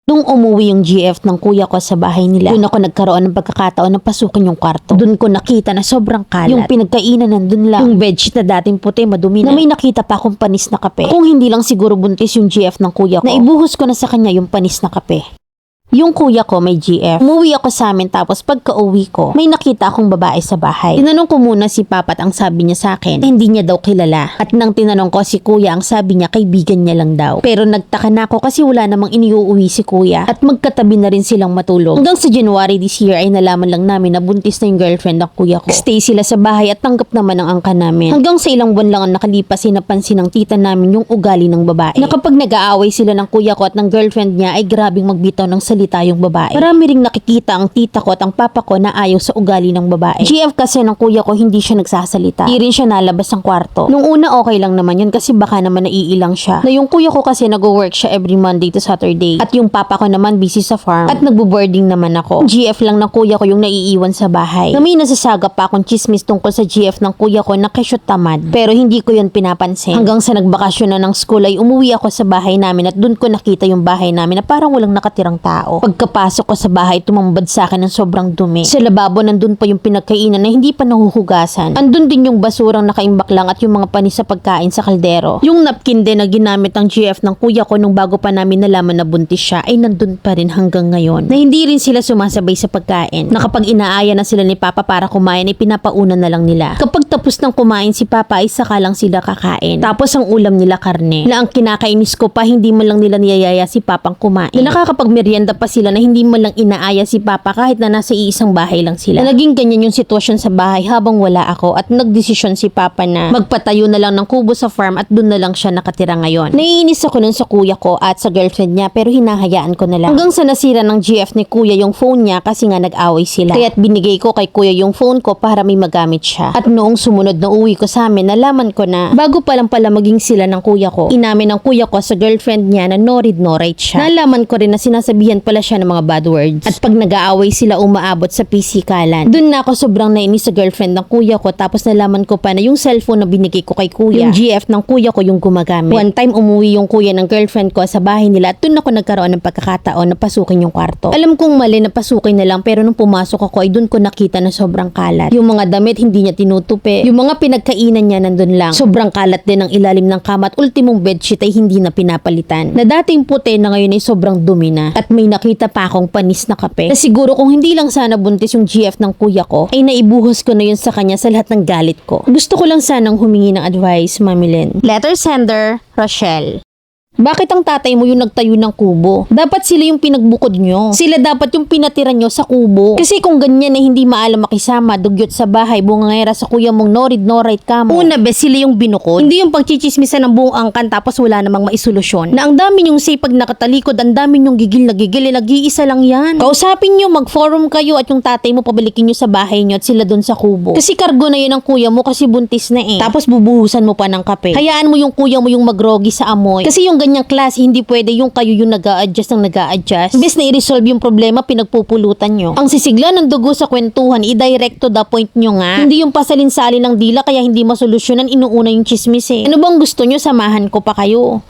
Nung umuwi yung GF ng kuya ko sa bahay nila, doon ako nagkaroon ng pagkakataon na pasukin yung kwarto. Doon ko nakita na sobrang kalat. Yung pinagkainan nandun lang. Yung bedsheet na dating puti, madumi na. May nakita pa akong panis na kape. Kung hindi lang siguro buntis yung GF ng kuya ko, naibuhos ko na sa kanya yung panis na kape. Yung kuya ko may GF. Umuwi ako sa amin tapos pagka-uwi ko, may nakita akong babae sa bahay. Tinanong ko muna si Papa at ang sabi niya sa akin, hindi niya daw kilala. At nang tinanong ko si kuya, ang sabi niya kaibigan niya lang daw. Pero nagtaka na ako kasi wala namang iniuuwi si kuya at magkatabi na rin silang matulog. Hanggang sa January this year ay nalaman lang namin na buntis na yung girlfriend ng kuya ko. Stay sila sa bahay at tanggap naman ang angka namin. Hanggang sa ilang buwan lang ang nakalipas ay napansin ng tita namin yung ugali ng babae. Na kapag nag-aaway sila ng kuya ko at ng girlfriend niya ay grabing magbitaw ng salita yung babae. Marami ring nakikita ang tita ko at ang papa ko na ayaw sa ugali ng babae. GF kasi ng kuya ko hindi siya nagsasalita. Hindi rin siya nalabas ng kwarto. Nung una okay lang naman yun kasi baka naman naiilang siya. Na yung kuya ko kasi nag-work siya every Monday to Saturday. At yung papa ko naman busy sa farm. At nagbo-boarding naman ako. GF lang ng kuya ko yung naiiwan sa bahay. Na may nasasagap pa akong chismis tungkol sa GF ng kuya ko na kesyo tamad. Pero hindi ko yun pinapansin. Hanggang sa nagbakasyon na ng school ay umuwi ako sa bahay namin at dun ko nakita yung bahay namin na parang walang nakatirang tao. Pagkapasok ko sa bahay, tumambad sa akin ng sobrang dumi. Sa lababo, nandun pa yung pinagkainan na hindi pa nahuhugasan. Andun din yung basurang nakaimbak lang at yung mga panis sa pagkain sa kaldero. Yung napkin din na ginamit ng GF ng kuya ko nung bago pa namin nalaman na buntis siya ay nandun pa rin hanggang ngayon. Na hindi rin sila sumasabay sa pagkain. Na kapag inaaya na sila ni Papa para kumain ay pinapauna na lang nila. Kapag tapos ng kumain si Papa ay saka lang sila kakain. Tapos ang ulam nila karne. Na ang kinakainis ko pa hindi man lang nila niyayaya si Papang kumain. Na nakakapagmeryenda pa sila na hindi man lang inaaya si Papa kahit na nasa iisang bahay lang sila. Na naging ganyan yung sitwasyon sa bahay habang wala ako at nagdesisyon si Papa na magpatayo na lang ng kubo sa farm at doon na lang siya nakatira ngayon. Naiinis ako nun sa kuya ko at sa girlfriend niya pero hinahayaan ko na lang. Hanggang sa nasira ng GF ni kuya yung phone niya kasi nga nag-away sila. Kaya't binigay ko kay kuya yung phone ko para may magamit siya. At noong sumunod na uwi ko sa amin, nalaman ko na bago pa lang pala maging sila ng kuya ko, inamin ng kuya ko sa girlfriend niya na no read no write siya. Nalaman ko rin na sinasabihan pala siya ng mga bad words. At pag nag-aaway sila umaabot sa pisikalan. Doon na ako sobrang nainis sa girlfriend ng kuya ko tapos nalaman ko pa na yung cellphone na binigay ko kay kuya, yung GF ng kuya ko yung gumagamit. One time umuwi yung kuya ng girlfriend ko sa bahay nila at doon ako nagkaroon ng pagkakataon na pasukin yung kwarto. Alam kong mali na pasukin na lang pero nung pumasok ako ay doon ko nakita na sobrang kalat. Yung mga damit hindi niya tinutupi. Yung mga pinagkainan niya nandun lang. Sobrang kalat din ang ilalim ng kama at ultimong bedsheet ay hindi na pinapalitan. Na dating puti na ngayon ay sobrang dumi na. At may nakita pa akong panis na kape. Na siguro kung hindi lang sana buntis yung GF ng kuya ko, ay naibuhos ko na yun sa kanya sa lahat ng galit ko. Gusto ko lang sanang humingi ng advice, Mami Lynn. Letter sender, Rochelle. Bakit ang tatay mo yung nagtayo ng kubo? Dapat sila yung pinagbukod nyo. Sila dapat yung pinatira nyo sa kubo. Kasi kung ganyan na hindi maalam makisama, dugyot sa bahay, bungangera sa kuya mong no read no write ka mo. Una, sila yung binukod. Hindi yung pagchichismisan ng buong angkan tapos wala namang maisolusyon. Na ang dami nyong sipag nakatalikod, ang dami nyong gigil, nag-iisa lang yan. Kausapin nyo, mag-forum kayo at yung tatay mo pabalikin nyo sa bahay nyo at sila dun sa kubo. Kasi kargo na yun ang kuya mo kasi buntis na eh. Tapos bubuhusan mo pa ng kape. Hayaan mo yung kuya mo yung magrogi sa amoy. Kasi yung ganyang klase, hindi pwede yung kayo yung nag-a-adjust ng nag-a-adjust. Imbes na i-resolve yung problema, pinagpupulutan nyo. Ang sisigla ng dugo sa kwentuhan, i-direct to the point nyo nga. Hindi yung pasalin-salin ng dila kaya hindi masolusyonan, inuuna yung chismis eh. Ano bang gusto nyo, samahan ko pa kayo?